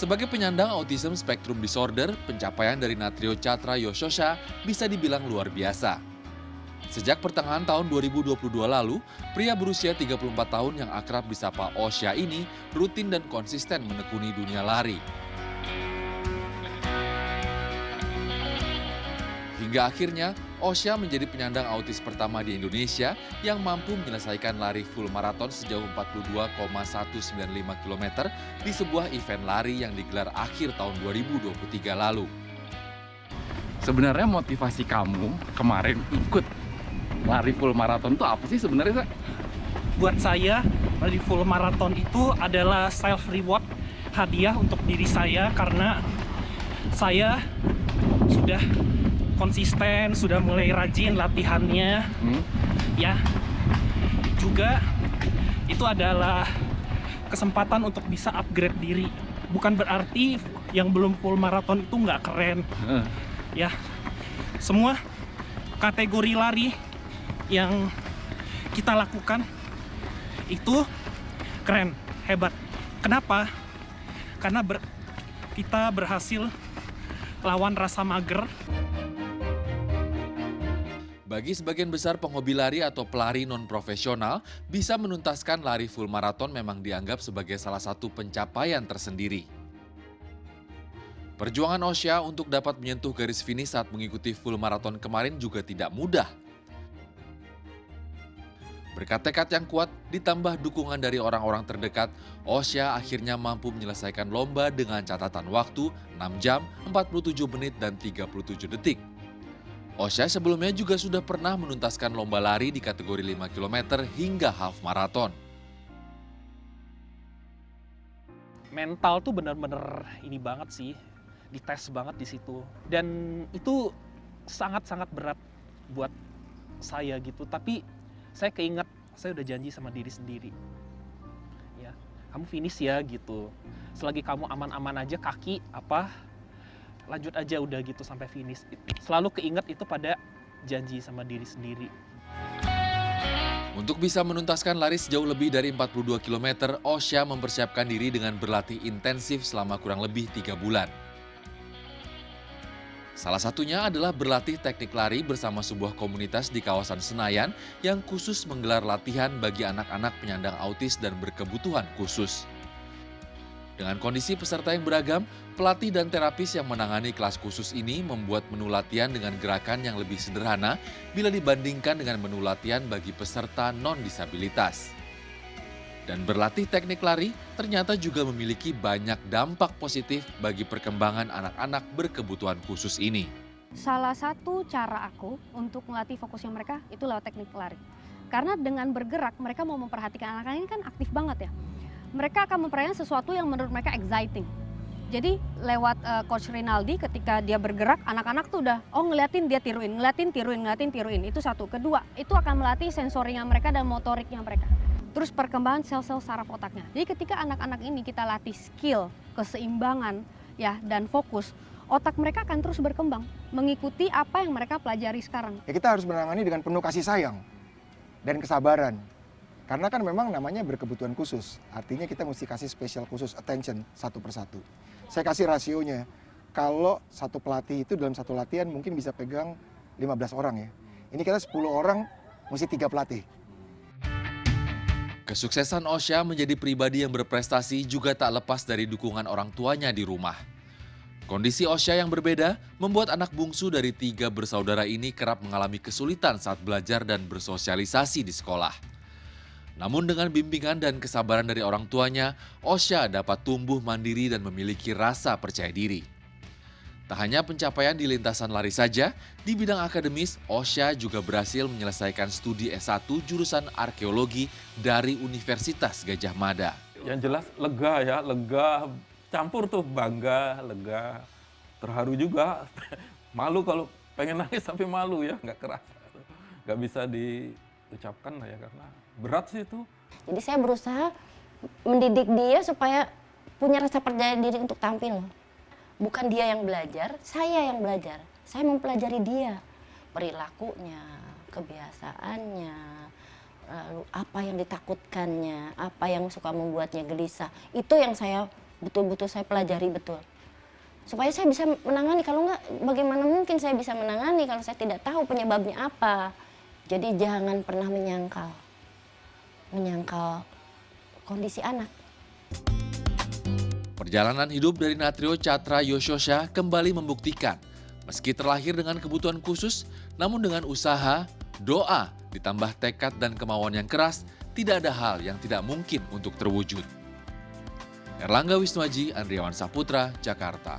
Sebagai penyandang autism spectrum disorder, pencapaian dari Natrio Chatra Yososha bisa dibilang luar biasa. Sejak pertengahan tahun 2022 lalu, pria berusia 34 tahun yang akrab disapa Osha ini rutin dan konsisten menekuni dunia lari. Hingga akhirnya, Osha menjadi penyandang autis pertama di Indonesia yang mampu menyelesaikan lari full maraton sejauh 42,195 km di sebuah event lari yang digelar akhir tahun 2023 lalu. Sebenarnya motivasi kamu kemarin ikut lari full maraton itu apa sih sebenarnya, Sa? Buat saya, lari full maraton itu adalah self reward, hadiah untuk diri saya karena saya sudah konsisten, sudah mulai rajin latihannya. Ya. Juga itu adalah kesempatan untuk bisa upgrade diri. Bukan berarti yang belum full maraton itu nggak keren. Ya. Semua kategori lari yang kita lakukan itu keren, hebat. Kenapa? Karena kita berhasil lawan rasa mager. Bagi sebagian besar penghobi lari atau pelari non-profesional, bisa menuntaskan lari full maraton memang dianggap sebagai salah satu pencapaian tersendiri. Perjuangan Osha untuk dapat menyentuh garis finish saat mengikuti full maraton kemarin juga tidak mudah. Berkat tekad yang kuat, ditambah dukungan dari orang-orang terdekat, Osha akhirnya mampu menyelesaikan lomba dengan catatan waktu 6 jam, 47 menit, dan 37 detik. Osha sebelumnya juga sudah pernah menuntaskan lomba lari di kategori 5 km hingga half marathon. Mental tuh bener-bener ini banget sih, dites banget di situ. Dan itu sangat-sangat berat buat saya gitu, tapi saya keinget, saya udah janji sama diri sendiri. Ya, kamu finish ya gitu. Selagi kamu aman-aman aja kaki lanjut aja udah gitu sampai finish. Selalu keinget itu pada janji sama diri sendiri. Untuk bisa menuntaskan lari sejauh lebih dari 42 km, Osha mempersiapkan diri dengan berlatih intensif selama kurang lebih 3 bulan. Salah satunya adalah berlatih teknik lari bersama sebuah komunitas di kawasan Senayan yang khusus menggelar latihan bagi anak-anak penyandang autis dan berkebutuhan khusus. Dengan kondisi peserta yang beragam, pelatih dan terapis yang menangani kelas khusus ini membuat menu latihan dengan gerakan yang lebih sederhana bila dibandingkan dengan menu latihan bagi peserta non-disabilitas. Dan berlatih teknik lari ternyata juga memiliki banyak dampak positif bagi perkembangan anak-anak berkebutuhan khusus ini. Salah satu cara aku untuk melatih fokusnya mereka itu lewat teknik lari. Karena dengan bergerak mereka mau memperhatikan anak-anak ini kan aktif banget ya. Mereka akan memperhatikan sesuatu yang menurut mereka exciting. Jadi lewat Coach Rinaldi ketika dia bergerak, anak-anak tuh udah ngeliatin dia tiruin, ngeliatin tiruin. Itu satu. Kedua, itu akan melatih sensorinya mereka dan motoriknya mereka. Terus perkembangan sel-sel saraf otaknya. Jadi ketika anak-anak ini kita latih skill, keseimbangan ya dan fokus, otak mereka akan terus berkembang mengikuti apa yang mereka pelajari sekarang. Ya, kita harus menangani dengan penuh kasih sayang dan kesabaran. Karena kan memang namanya berkebutuhan khusus. Artinya kita mesti kasih special khusus attention satu persatu. Saya kasih rasionya. Kalau satu pelatih itu dalam satu latihan mungkin bisa pegang 15 orang ya. Ini kita 10 orang mesti 3 pelatih. Kesuksesan Osha menjadi pribadi yang berprestasi juga tak lepas dari dukungan orang tuanya di rumah. Kondisi Osha yang berbeda membuat anak bungsu dari 3 bersaudara ini kerap mengalami kesulitan saat belajar dan bersosialisasi di sekolah. Namun dengan bimbingan dan kesabaran dari orang tuanya, Osha dapat tumbuh mandiri dan memiliki rasa percaya diri. Tak hanya pencapaian di lintasan lari saja, di bidang akademis, Osha juga berhasil menyelesaikan studi S1 jurusan arkeologi dari Universitas Gadjah Mada. Yang jelas lega ya, lega, campur tuh bangga, lega, terharu juga. Malu kalau pengen nangis sampai malu ya, nggak kerasa. Nggak bisa diucapkan lah ya, karena berat sih itu. Jadi saya berusaha mendidik dia supaya punya rasa percaya diri untuk tampil. Bukan dia yang belajar, saya yang belajar. Saya mempelajari dia, perilakunya, kebiasaannya, lalu apa yang ditakutkannya, apa yang suka membuatnya gelisah. Itu yang saya betul-betul saya pelajari betul. Supaya saya bisa menangani, kalau enggak bagaimana mungkin saya bisa menangani kalau saya tidak tahu penyebabnya apa. Jadi jangan pernah menyangkal kondisi anak. Perjalanan hidup dari Natrio Catra Yoshosha kembali membuktikan, meski terlahir dengan kebutuhan khusus, namun dengan usaha, doa, ditambah tekad dan kemauan yang keras, tidak ada hal yang tidak mungkin untuk terwujud. Erlangga Wisnuaji, Andriawan Saputra, Jakarta.